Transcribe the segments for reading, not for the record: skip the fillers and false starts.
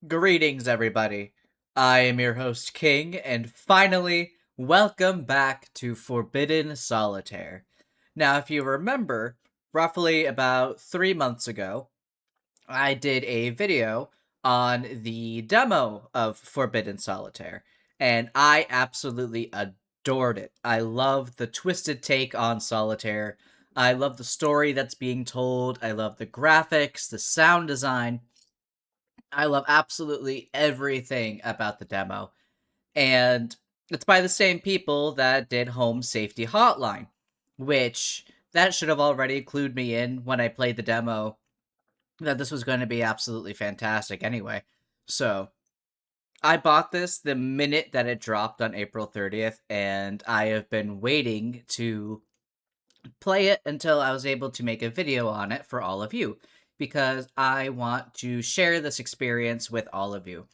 Greetings, everybody. I am your host, King, and finally, welcome back to Forbidden Solitaire. Now, if you remember, roughly about 3 months ago, I did a video on the demo of Forbidden Solitaire, and I absolutely adored it. I love the twisted take on Solitaire. I love the story that's being told. I love the graphics, the sound design. I love absolutely everything about the demo. And it's by the same people that did Home Safety Hotline, which that should have already clued me in when I played the demo that this was going to be absolutely fantastic anyway. So, I bought this the minute that it dropped on April 30th, and I have been waiting to play it until I was able to make a video on it for all of you because I want to share this experience with all of you.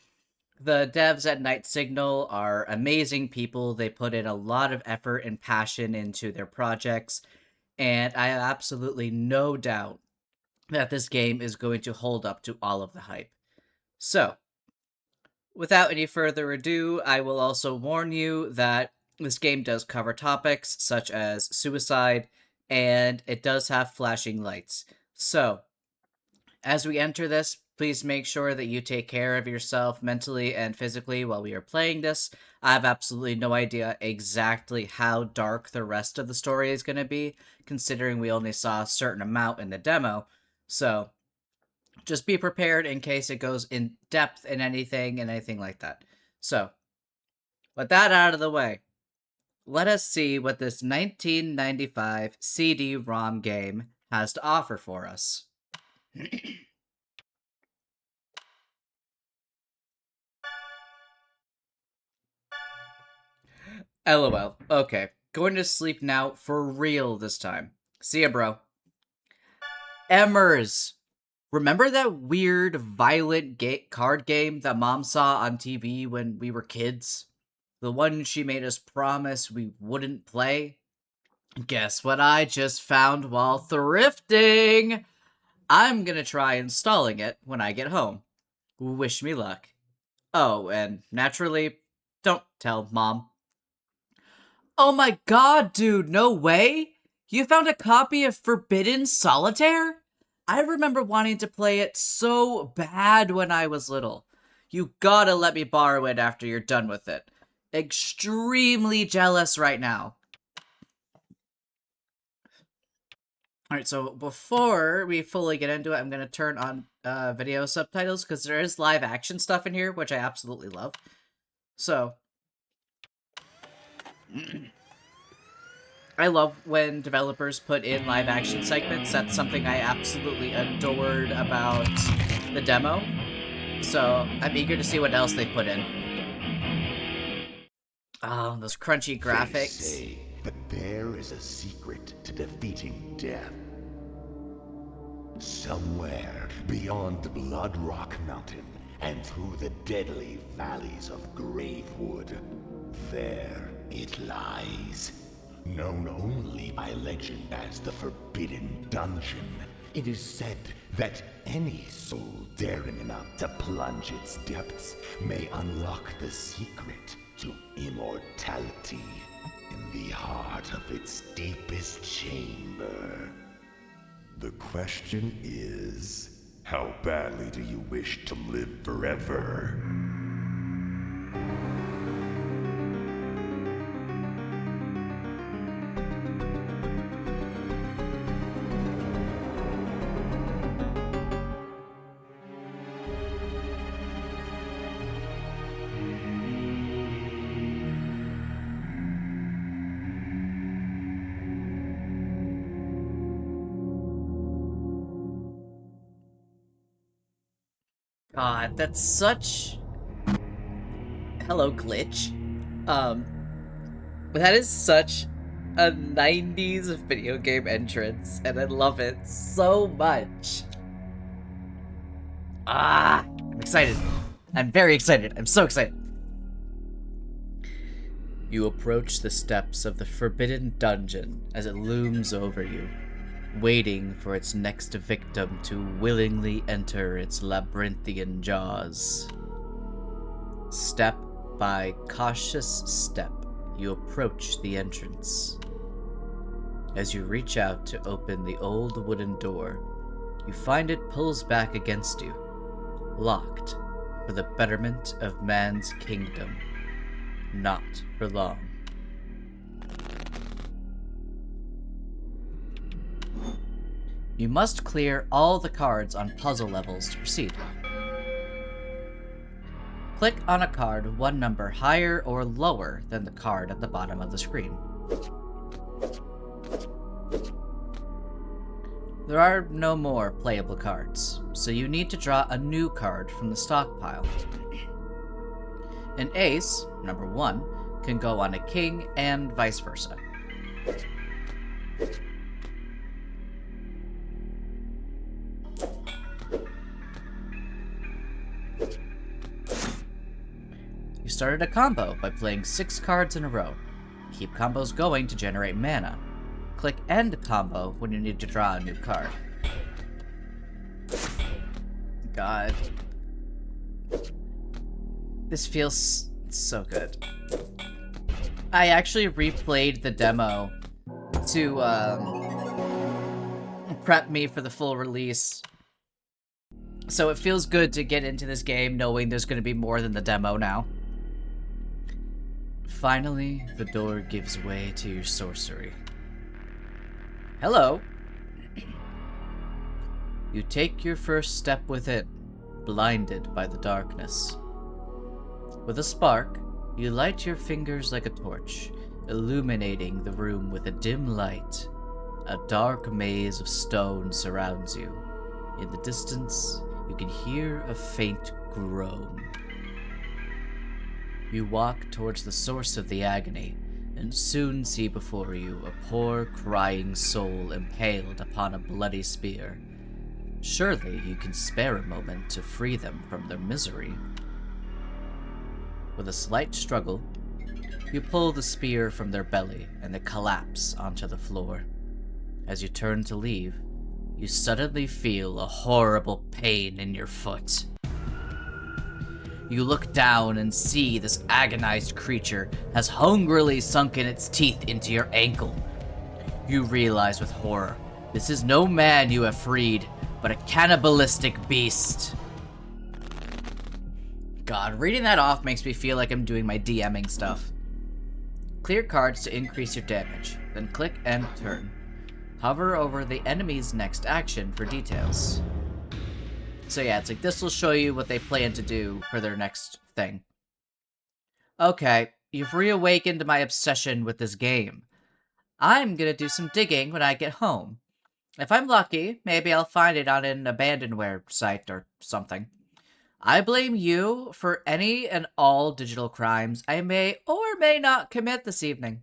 The devs at Night Signal are amazing people. They put in a lot of effort and passion into their projects, and I have absolutely no doubt that this game is going to hold up to all of the hype. So, without any further ado, I will also warn you that this game does cover topics such as suicide, and it does have flashing lights. So, as we enter this, please make sure that you take care of yourself mentally and physically while we are playing this. I have absolutely no idea exactly how dark the rest of the story is going to be, considering we only saw a certain amount in the demo. So, just be prepared in case it goes in depth in anything and anything like that. So, with that out of the way, let us see what this 1995 CD-ROM game has to offer for us. LOL. Okay. Going to sleep now for real this time. See ya, bro. Emmers. Remember that weird, violent card game that mom saw on TV when we were kids? The one she made us promise we wouldn't play? Guess what I just found while thrifting? I'm gonna try installing it when I get home. Wish me luck. Oh, and naturally, don't tell mom. Oh my god, dude, no way! You found a copy of Forbidden Solitaire? I remember wanting to play it so bad when I was little. You gotta let me borrow it after you're done with it. Extremely jealous right now. Alright, so before we fully get into it, I'm gonna turn on video subtitles because there is live action stuff in here, which I absolutely love. So, I love when developers put in live action segments. That's something I absolutely adored about the demo. So I'm eager to see what else they put in. Oh, those crunchy graphics. They say that there is a secret to defeating death. Somewhere beyond Blood Rock Mountain and through the deadly valleys of Gravewood, there it lies. Known only by legend as the Forbidden Dungeon, it is said that any soul daring enough to plunge its depths may unlock the secret to immortality in the heart of its deepest chamber. The question is, how badly do you wish to live forever? God, that's such... Hello, glitch. Um, that is such a 90s video game entrance, and I love it so much. I'm excited. I'm very excited. I'm so excited. You approach the steps of the Forbidden Dungeon as it looms over you. waiting for its next victim to willingly enter its labyrinthian jaws. Step by cautious step, you approach the entrance. As you reach out to open the old wooden door, you find it pulls back against you, locked for the betterment of man's kingdom. Not for long. You must clear all the cards on puzzle levels to proceed. Click on a card one number higher or lower than the card at the bottom of the screen. There are no more playable cards, so you need to draw a new card from the stockpile. An ace, number 1, can go on a king and vice versa. You started a combo by playing 6 cards in a row. Keep combos going to generate mana. Click End Combo when you need to draw a new card. God. This feels so good. I actually replayed the demo to prep me for the full release. So it feels good to get into this game knowing there's going to be more than the demo now. Finally, the door gives way to your sorcery. Hello. You take your first step within, blinded by the darkness. With a spark, you light your fingers like a torch, illuminating the room with a dim light. A dark maze of stone surrounds you. In the distance, you can hear a faint groan. You walk towards the source of the agony, and soon see before you a poor, crying soul impaled upon a bloody spear. Surely you can spare a moment to free them from their misery. With a slight struggle, you pull the spear from their belly and they collapse onto the floor. As you turn to leave, you suddenly feel a horrible pain in your foot. You look down and see this agonized creature has hungrily sunken its teeth into your ankle. You realize with horror, this is no man you have freed, but a cannibalistic beast. God, reading that off makes me feel like I'm doing my DMing stuff. Clear cards to increase your damage, then click End Turn. Hover over the enemy's next action for details. So yeah, it's like this will show you what they plan to do for their next thing. Okay, you've reawakened my obsession with this game. I'm gonna do some digging when I get home. If I'm lucky, maybe I'll find it on an abandonware site or something. I blame you for any and all digital crimes I may or may not commit this evening.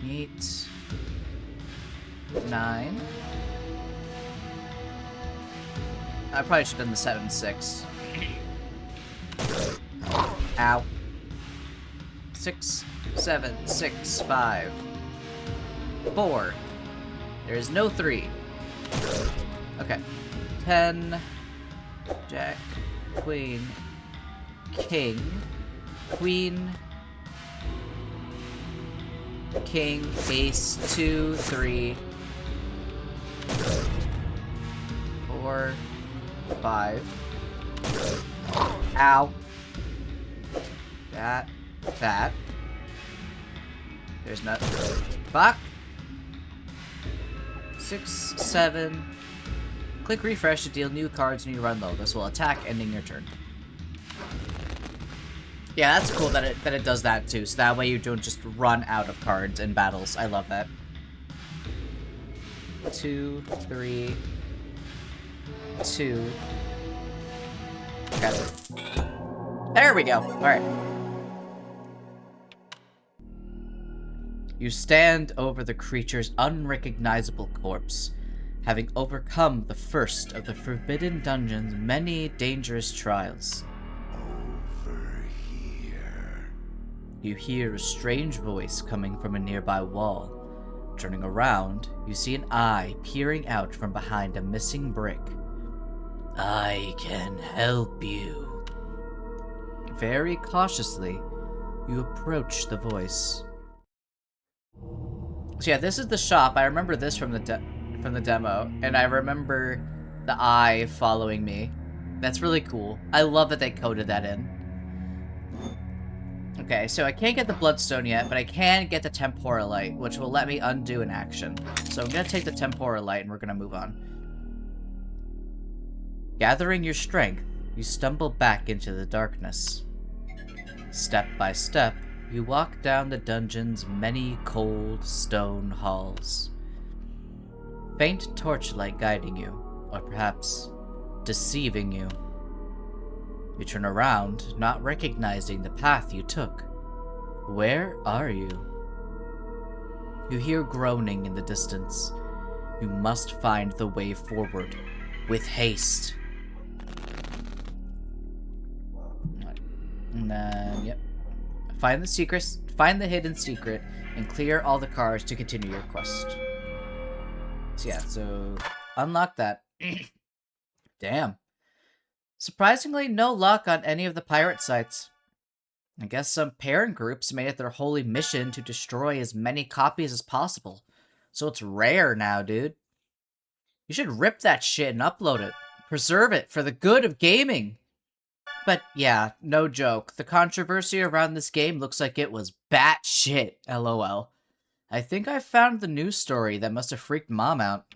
8, 9. I probably should have done the 7, 6. Ow. 6, 7, 6, 5. 4. There is no 3. Okay. 10. Jack. Queen. King. Queen. King. Ace. 2, 3. 4. 5. Ow. That. There's not. Fuck. 6, 7. Click refresh to deal new cards when you run low. This will attack, ending your turn. Yeah, that's cool that it does that too. So that way you don't just run out of cards in battles. I love that. 2, 3. 2. Okay. There we go. Alright. You stand over the creature's unrecognizable corpse, having overcome the first of the Forbidden Dungeon's many dangerous trials. Over here. You hear a strange voice coming from a nearby wall. Turning around, you see an eye peering out from behind a missing brick. I can help you. Very cautiously, you approach the voice. So yeah, this is the shop. I remember this from the demo, and I remember the eye following me. That's really cool. I love that they coded that in. Okay, so I can't get the Bloodstone yet, but I can get the Temporalite, which will let me undo an action. So I'm gonna take the Temporalite, and we're gonna move on. Gathering your strength, you stumble back into the darkness. Step by step, you walk down the dungeon's many cold stone halls. Faint torchlight guiding you, or perhaps deceiving you. You turn around, not recognizing the path you took. Where are you? You hear groaning in the distance. You must find the way forward, with haste. And then, yep. Find the hidden secret, and clear all the cars to continue your quest. So yeah, so unlock that. Damn. Surprisingly, no luck on any of the pirate sites. I guess some parent groups made it their holy mission to destroy as many copies as possible. So it's rare now, dude. You should rip that shit and upload it. Preserve it for the good of gaming. But yeah, no joke. The controversy around this game looks like it was batshit, lol. I think I found the news story that must have freaked Mom out.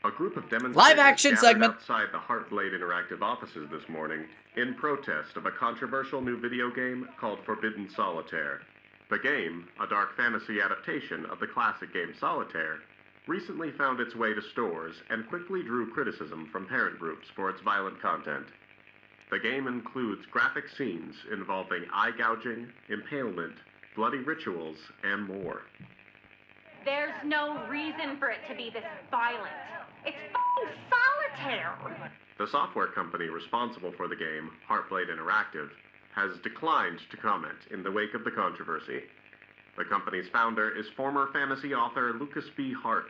A group of demonstrators Live action gathered segment outside the Heartblade Interactive offices this morning in protest of a controversial new video game called Forbidden Solitaire. The game, a dark fantasy adaptation of the classic game Solitaire, recently found its way to stores and quickly drew criticism from parent groups for its violent content. The game includes graphic scenes involving eye gouging, impalement, bloody rituals, and more. There's no reason for it to be this violent. It's fucking Solitaire! The software company responsible for the game, Heartblade Interactive, has declined to comment in the wake of the controversy. The company's founder is former fantasy author Lucas B. Hart,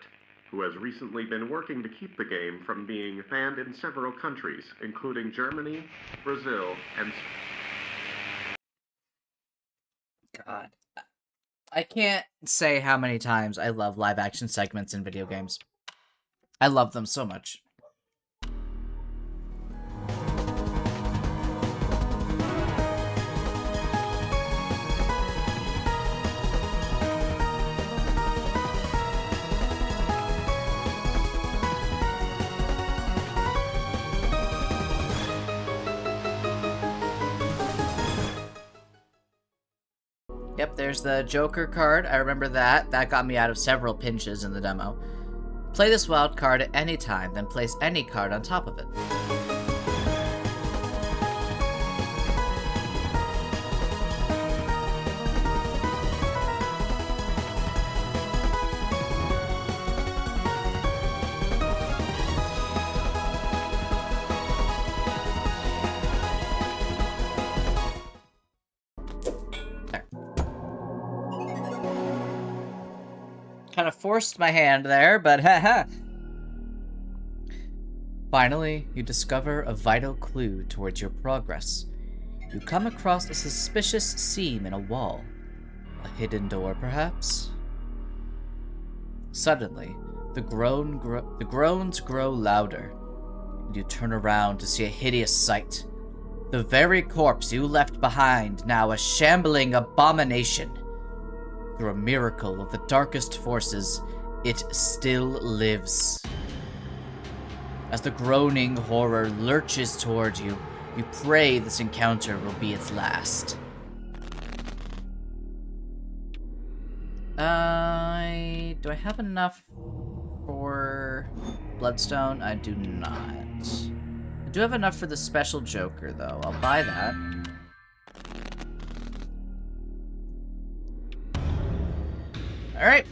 who has recently been working to keep the game from being banned in several countries, including Germany, Brazil, and... God. I can't say how many times I love live action segments in video games. I love them so much. Yep, there's the Joker card. I remember that. That got me out of several pinches in the demo. Play this wild card at any time, then place any card on top of it. Kind of forced my hand there, but haha. Finally, you discover a vital clue towards your progress. You come across a suspicious seam in a wall. A hidden door, perhaps? Suddenly, the groans grow louder, and you turn around to see a hideous sight. The very corpse you left behind, now a shambling abomination. Through a miracle of the darkest forces, it still lives. As the groaning horror lurches toward you, you pray this encounter will be its last. Do I have enough for Bloodstone? I do not. I do have enough for the special Joker, though. I'll buy that. Alright.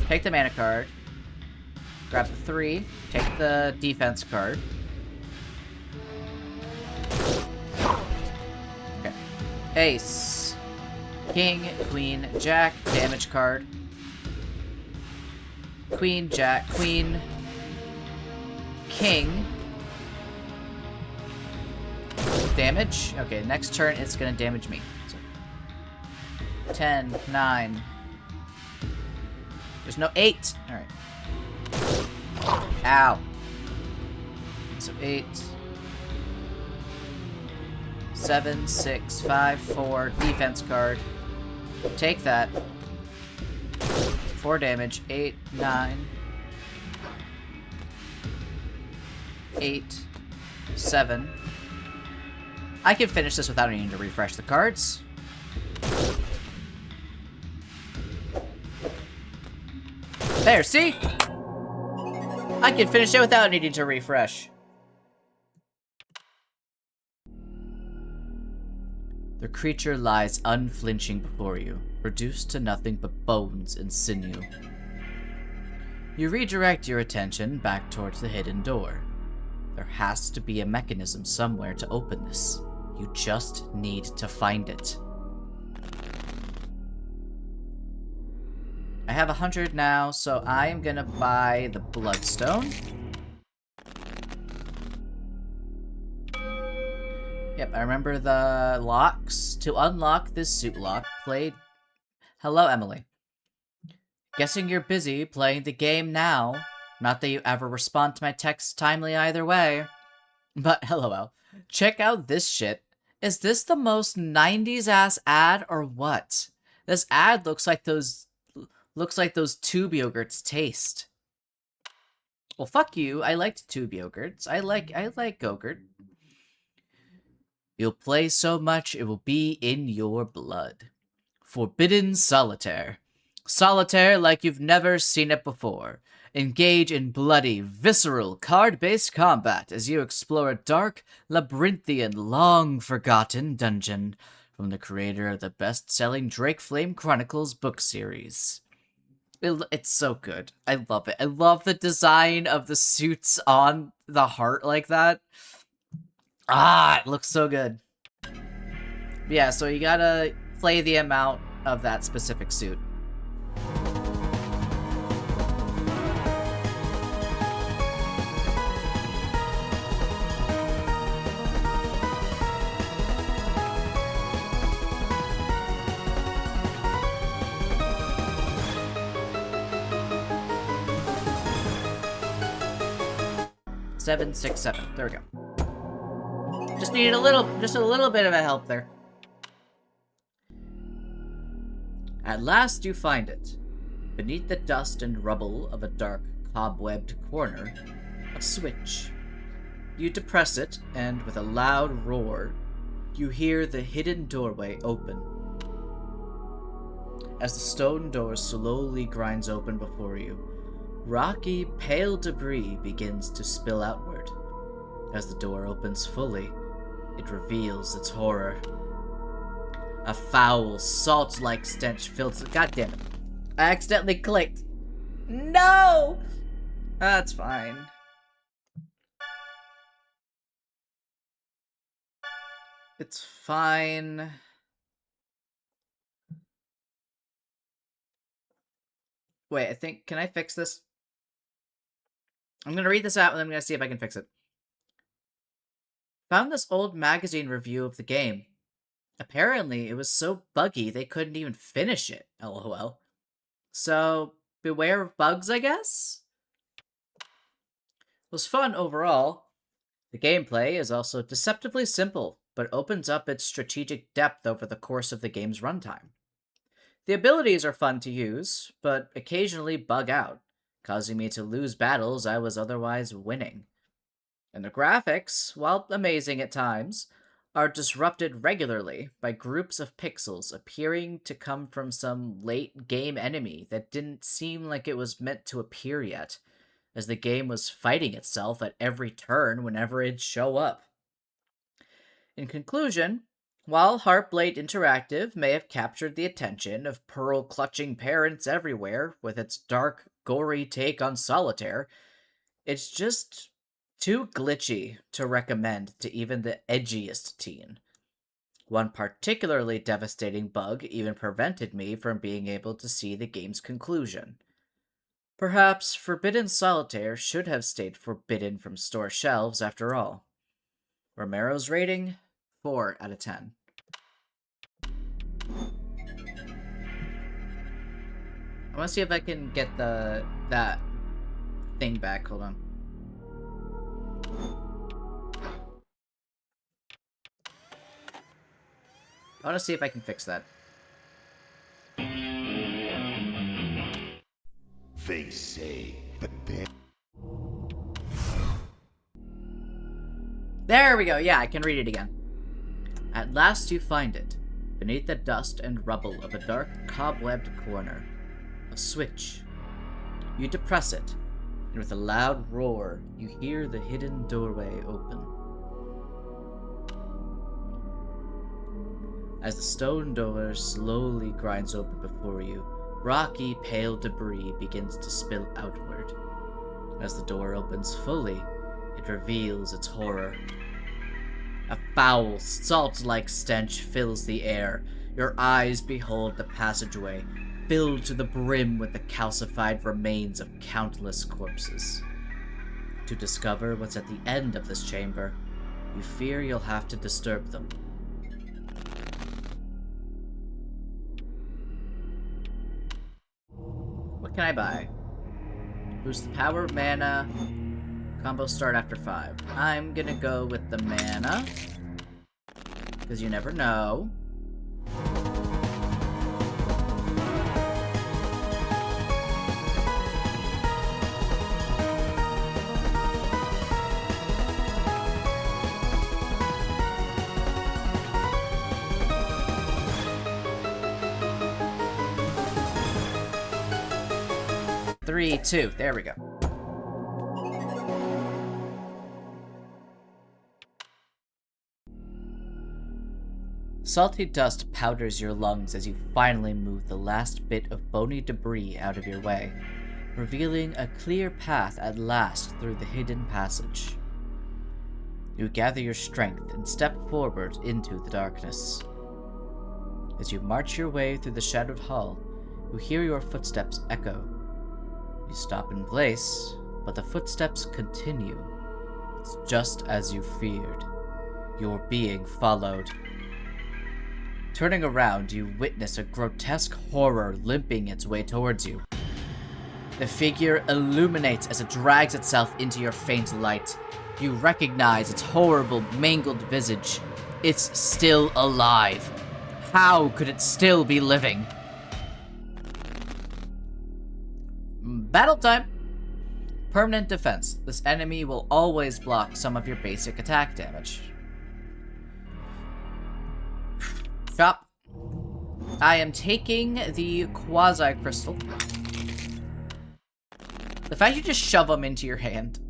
Take the mana card. Grab the 3. Take the defense card. Okay. Ace. King, queen, jack, damage card. Queen, jack, queen. King. Damage. Okay, next turn it's gonna damage me. So 10, 9. There's no 8. Alright. Ow. So 8. 7, 6, 5, 4. Defense card. Take that. 4 damage. 8, 9. 8, 7. I can finish this without needing to refresh the cards. There, see? I can finish it without needing to refresh. The creature lies unflinching before you, reduced to nothing but bones and sinew. You redirect your attention back towards the hidden door. There has to be a mechanism somewhere to open this. You just need to find it. I have 100 now, so I am gonna buy the Bloodstone. Yep, I remember the locks. To unlock this suit lock, play... Hello, Emily. Guessing you're busy playing the game now. Not that you ever respond to my texts timely either way. But, lol. Check out this shit. Is this the most 90s ass ad or what? This ad looks like those tube yogurts taste. Well, fuck you. I liked tube yogurts. I like yogurt. You'll play so much it will be in your blood. Forbidden Solitaire. Solitaire like you've never seen it before. Engage in bloody, visceral, card-based combat as you explore a dark, labyrinthian, long-forgotten dungeon from the creator of the best-selling Drake Flame Chronicles book series. It's so good. I love it. I love the design of the suits on the heart like that. Ah, it looks so good. Yeah, so you gotta play the amount of that specific suit. Seven, 6, 7. There we go. Just needed a little bit of a help there. At last you find it. Beneath the dust and rubble of a dark, cobwebbed corner, a switch. You depress it, and with a loud roar, you hear the hidden doorway open. As the stone door slowly grinds open before you, rocky, pale debris begins to spill outward. As the door opens fully, it reveals its horror. A foul, salt-like stench fills the... God damn it. I accidentally clicked. No! That's fine. It's fine. Wait, I think... Can I fix this? I'm gonna read this out and I'm gonna see if I can fix it. Found this old magazine review of the game. Apparently, it was so buggy they couldn't even finish it, lol. So, beware of bugs, I guess? It was fun overall. The gameplay is also deceptively simple, but opens up its strategic depth over the course of the game's runtime. The abilities are fun to use, but occasionally bug out, causing me to lose battles I was otherwise winning. And the graphics, while amazing at times, are disrupted regularly by groups of pixels appearing to come from some late-game enemy that didn't seem like it was meant to appear yet, as the game was fighting itself at every turn whenever it'd show up. In conclusion, while Heartblade Interactive may have captured the attention of pearl-clutching parents everywhere with its dark, gory take on Solitaire, it's just too glitchy to recommend to even the edgiest teen. One particularly devastating bug even prevented me from being able to see the game's conclusion. Perhaps Forbidden Solitaire should have stayed forbidden from store shelves after all. Romero's rating, 4 out of 10. I want to see if I can get that thing back. Hold on. I want to see if I can fix that. They say, but then... There we go. Yeah, I can read it again. At last you find it, beneath the dust and rubble of a dark, cobwebbed corner. A switch. You depress it, and with a loud roar, you hear the hidden doorway open. As the stone door slowly grinds open before you, rocky, pale debris begins to spill outward. As the door opens fully, it reveals its horror. A foul, salt-like stench fills the air. Your eyes behold the passageway, filled to the brim with the calcified remains of countless corpses. To discover what's at the end of this chamber, you fear you'll have to disturb them. What can I buy? Boost the power of mana. Combos start after 5. I'm gonna go with the mana, because you never know. Three, 2. There we go. Salty dust powders your lungs as you finally move the last bit of bony debris out of your way, revealing a clear path at last through the hidden passage. You gather your strength and step forward into the darkness. As you march your way through the shadowed hall, you hear your footsteps echo. You stop in place, but the footsteps continue. It's just as you feared. You're being followed. Turning around, you witness a grotesque horror limping its way towards you. The figure illuminates as it drags itself into your faint light. You recognize its horrible, mangled visage. It's still alive. How could it still be living? Battle time! Permanent defense. This enemy will always block some of your basic attack damage. Chop. I am taking the quasi-crystal. The fact you just shove them into your hand.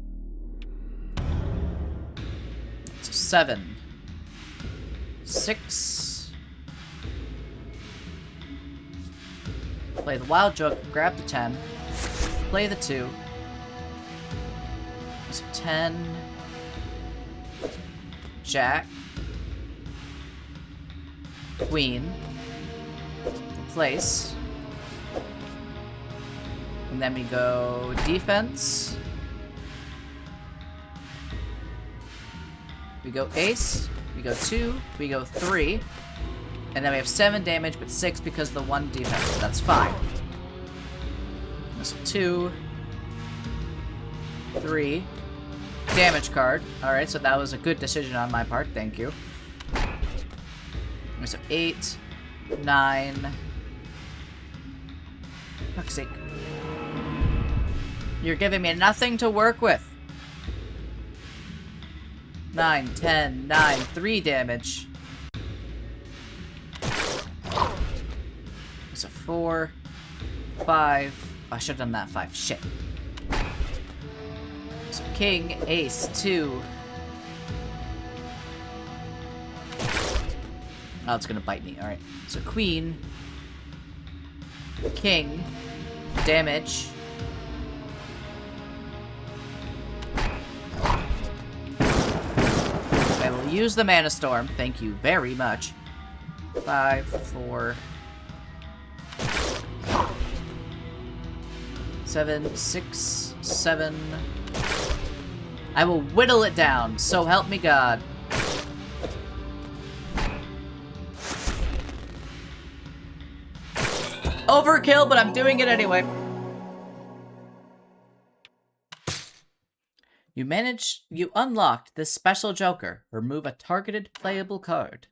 So 7. 6. Play the wild joke, grab the 10. Play the 2. So 10. Jack. Queen. Place. And then we go defense. We go ace. We go 2. We go 3. And then we have 7 damage, but 6 because of the 1 defense. So that's 5. So 2. 3. Damage card. Alright, so that was a good decision on my part. Thank you. So 8. 9. Fuck's sake. You're giving me nothing to work with. 9, 10, 9, 3 damage. So 4, 5. Oh, I should have done that 5. Shit. So king, ace, 2. Oh, it's gonna bite me. Alright. So queen. King. Damage. I will use the Mana Storm. Thank you very much. 5, 4, 7, 6, 7. I will whittle it down, so help me God. Overkill, but I'm doing it anyway. You unlocked this special joker. Remove a targeted playable card.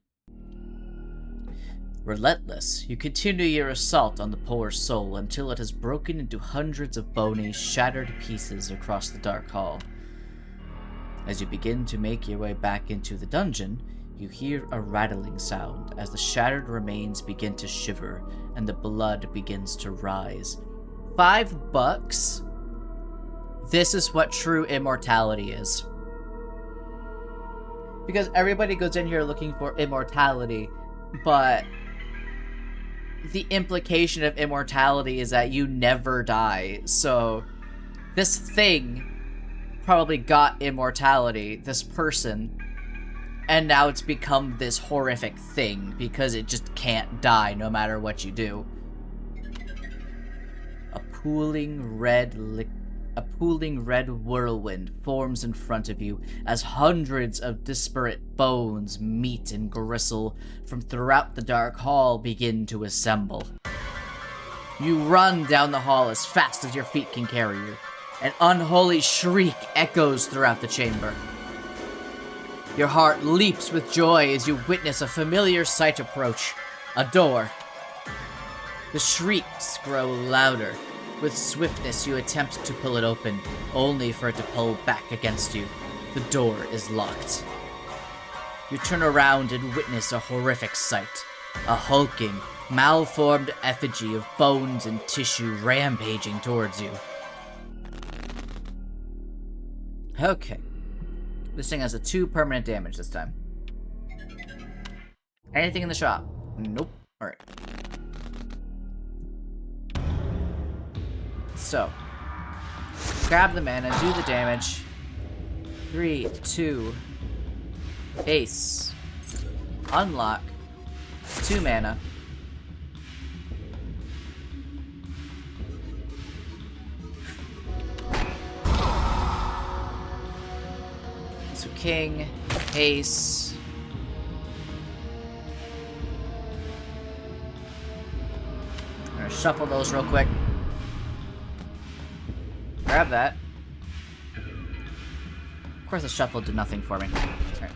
Relentless, you continue your assault on the poor soul until it has broken into hundreds of bony, shattered pieces across the dark hall. As you begin to make your way back into the dungeon, you hear a rattling sound as the shattered remains begin to shiver and the blood begins to rise. $5? This is what true immortality is. Because everybody goes in here looking for immortality, but the implication of immortality is that you never die. So this thing probably got immortality, this person, and now it's become this horrific thing because it just can't die no matter what you do. A pooling red whirlwind forms in front of you as hundreds of disparate bones, meat, and gristle from throughout the dark hall begin to assemble. You run down the hall as fast as your feet can carry you. An unholy shriek echoes throughout the chamber. Your heart leaps with joy as you witness a familiar sight approach. A door. The shrieks grow louder. With swiftness, you attempt to pull it open, only for it to pull back against you. The door is locked. You turn around and witness a horrific sight. A hulking, malformed effigy of bones and tissue rampaging towards you. Okay. This thing has a 2 permanent damage this time. Anything in the shop? Nope. Alright. So, grab the mana, do the damage. 3, 2, ace. Unlock. 2 mana. So king, ace. I'm gonna shuffle those real quick. Grab that. Of course the shuffle did nothing for me. Alright.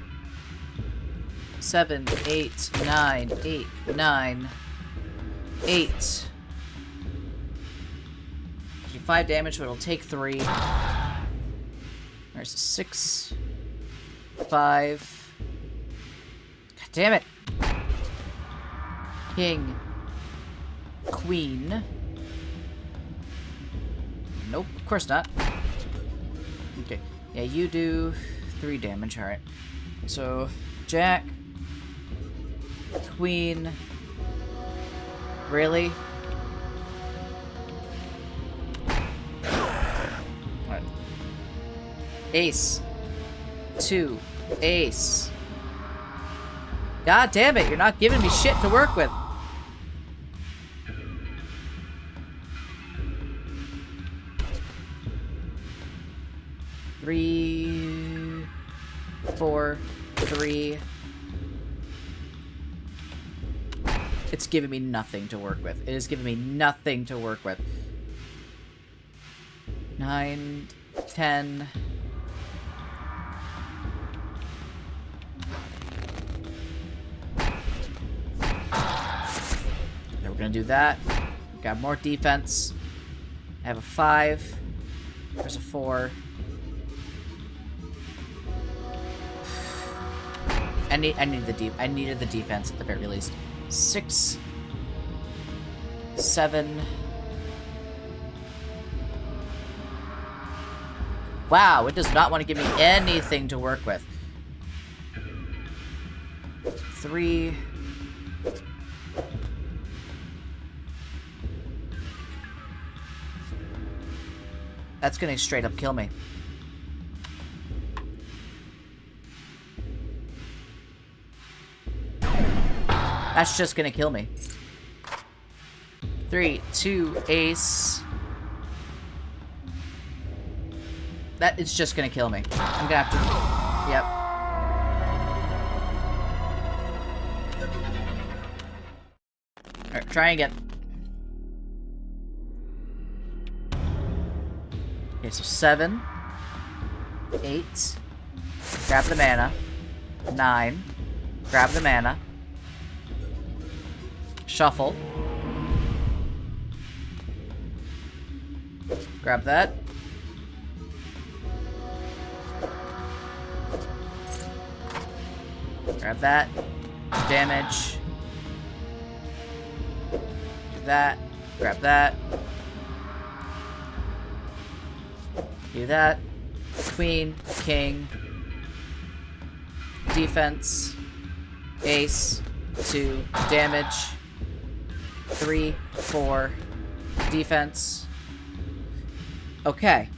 7, 8, 9, 8, 9, 8. 5 damage, but it'll take 3. There's 6, 5. God damn it. King. Queen. Nope, of course not. Okay, yeah, you do 3 damage, alright. So, Jack. Queen. Really? Alright. Ace. 2. Ace. God damn it, you're not giving me shit to work with. Three, 4, 3. It's giving me nothing to work with. It is giving me nothing to work with. 9, 10. Now we're gonna do that. Got more defense. I have a 5. There's a 4. I needed the defense at the very least. 6, 7. Wow, it does not want to give me anything to work with. 3. That's gonna straight up kill me. That's just gonna kill me. 3, 2, ace. That is just gonna kill me. I'm gonna have to... Yep. Alright, try again. Okay, so 7, 8, grab the mana, 9, grab the mana, shuffle, grab that, grab that, damage, do that, grab that, do that, queen, king, defense, ace, 2, damage, 3, 4, defense. Okay.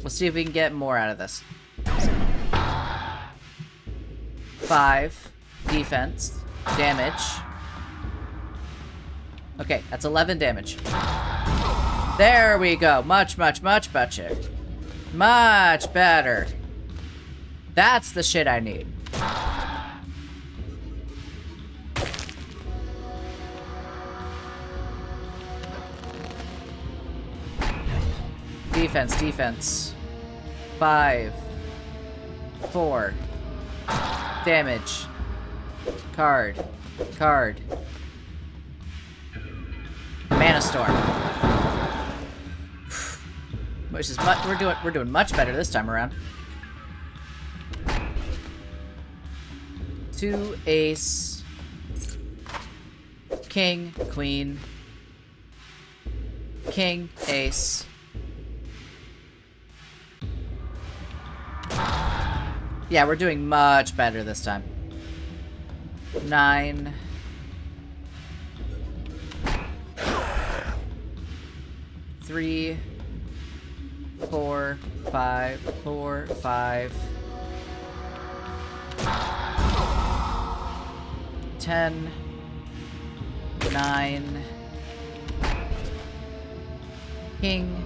Let's see if we can get more out of this. 5, defense, damage. Okay, that's 11 damage. There we go. Much, much, much better. Much better. That's the shit I need. Defense, defense. 5, 4. Damage. Card. Card. Mana Storm. Which is we're doing much better this time around. 2, ace. King, queen. King, ace. Yeah, we're doing much better this time. 9. 3, 4, 5, 4, 5. 10. 9. King,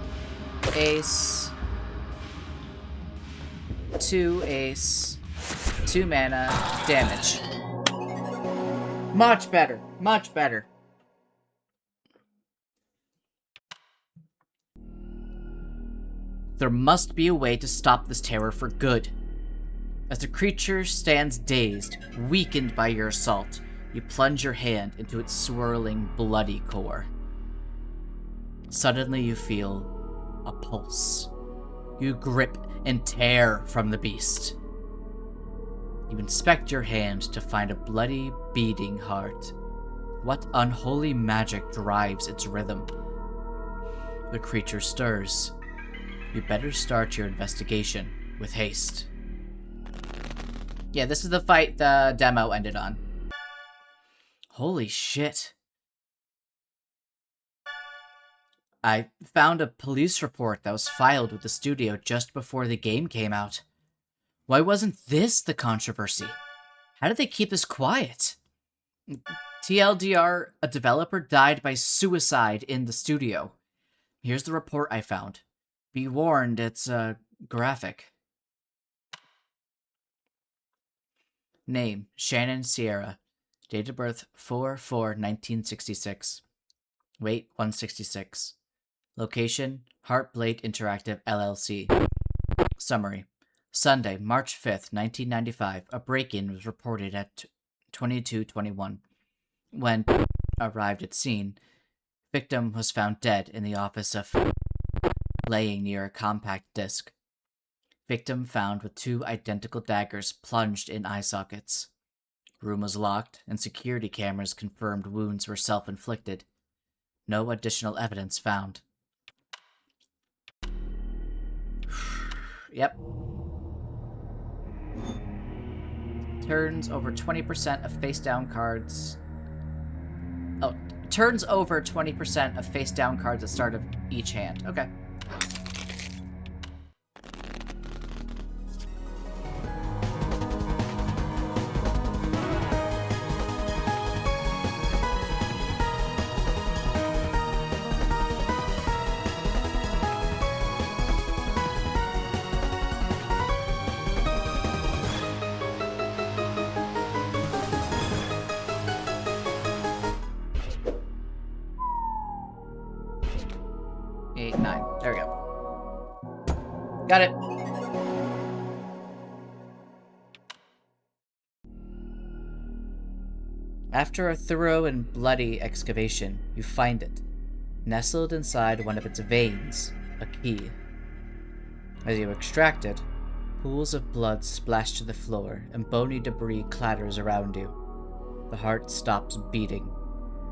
ace. 2, ace. 2 mana, damage. Much better. Much better. There must be a way to stop this terror for good. As the creature stands dazed, weakened by your assault, you plunge your hand into its swirling, bloody core. Suddenly you feel a pulse. You grip and tear from the beast. You inspect your hand to find a bloody, beating heart. What unholy magic drives its rhythm? The creature stirs. You better start your investigation with haste. Yeah, this is the fight the demo ended on. Holy shit. I found a police report that was filed with the studio just before the game came out. Why wasn't this the controversy? How did they keep this quiet? TLDR, a developer died by suicide in the studio. Here's the report I found. Be warned, it's graphic. Name, Shannon Sierra. Date of birth, 4/4/1966. Weight, 166. Location, Heartblade Interactive, LLC. Summary. Sunday, March 5th, 1995, a break-in was reported at 22:21. When arrived at scene, victim was found dead in the office of laying near a compact disc. Victim found with 2 identical daggers plunged in eye sockets. Room was locked, and security cameras confirmed wounds were self-inflicted. No additional evidence found. Yep. Turns over 20% of face-down cards. Oh, turns over 20% of face-down cards at the start of each hand. Okay. 8, 9. There we go. Got it. After a thorough and bloody excavation, you find it. Nestled inside one of its veins, a key. As you extract it, pools of blood splash to the floor and bony debris clatters around you. The heart stops beating.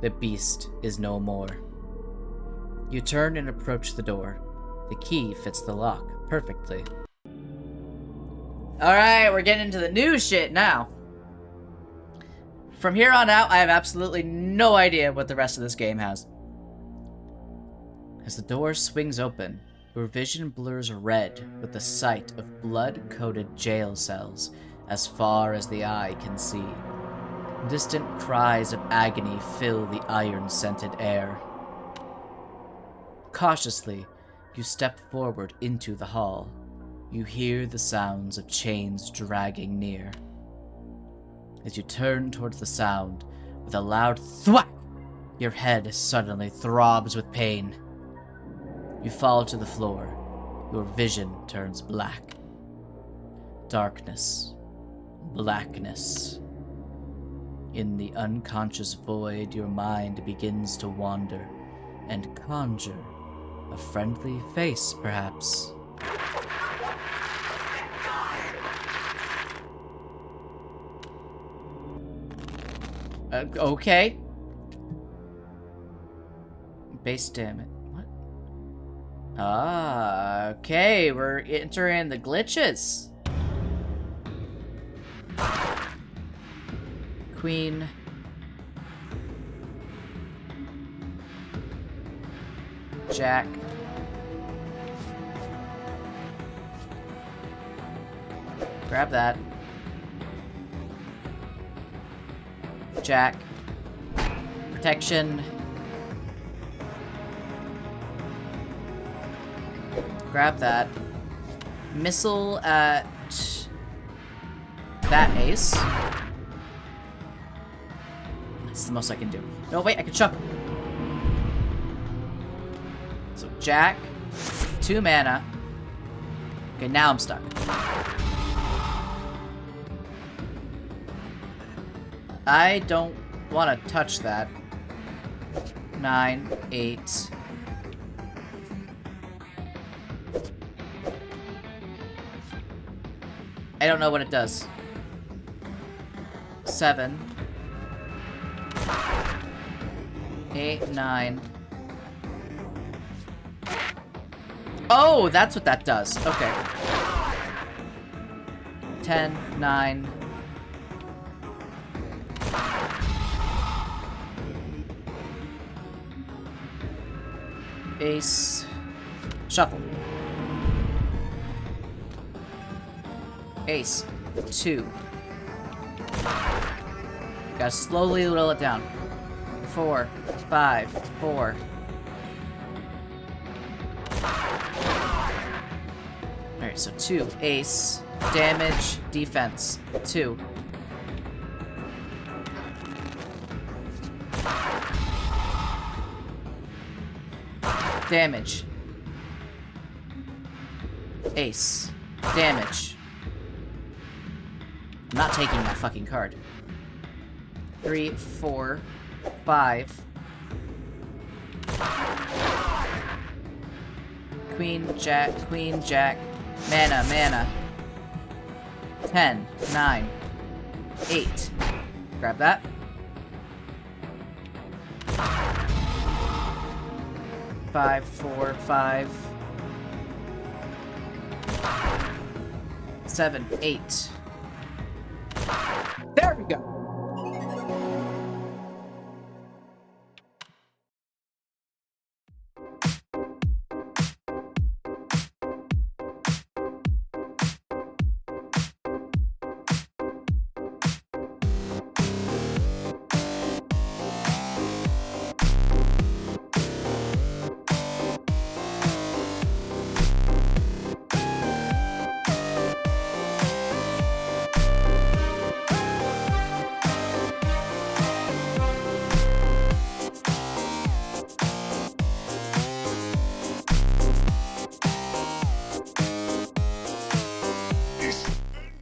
The beast is no more. You turn and approach the door. The key fits the lock perfectly. Alright, we're getting into the new shit now. From here on out, I have absolutely no idea what the rest of this game has. As the door swings open, your vision blurs red with the sight of blood-coated jail cells as far as the eye can see. Distant cries of agony fill the iron-scented air. Cautiously, you step forward into the hall. You hear the sounds of chains dragging near. As you turn towards the sound, with a loud thwack, your head suddenly throbs with pain. You fall to the floor. Your vision turns black. Darkness. Blackness. In the unconscious void, your mind begins to wander and conjure a friendly face, perhaps. Okay. Base damage. What? Ah, okay. We're entering the glitches. Queen. Jack. Grab that. Jack. Protection. Grab that. Missile at that ace. That's the most I can do. No, wait, I can chuck. So Jack, 2 mana. Okay, now I'm stuck. I don't want to touch that. 9, 8. I don't know what it does. 7. 8, 9. Oh, that's what that does. Okay. 10, 9. Ace. Shuffle. Ace. 2. Gotta slowly whittle it down. 4, 5, 4. Alright, so 2. Ace. Damage. Defense. 2. Damage. Ace. Damage. I'm not taking that fucking card. 3, 4, 5. Queen, jack. Mana, mana. 10, 9, 8. Grab that. 5, 4, 5. 7, 8. There we go.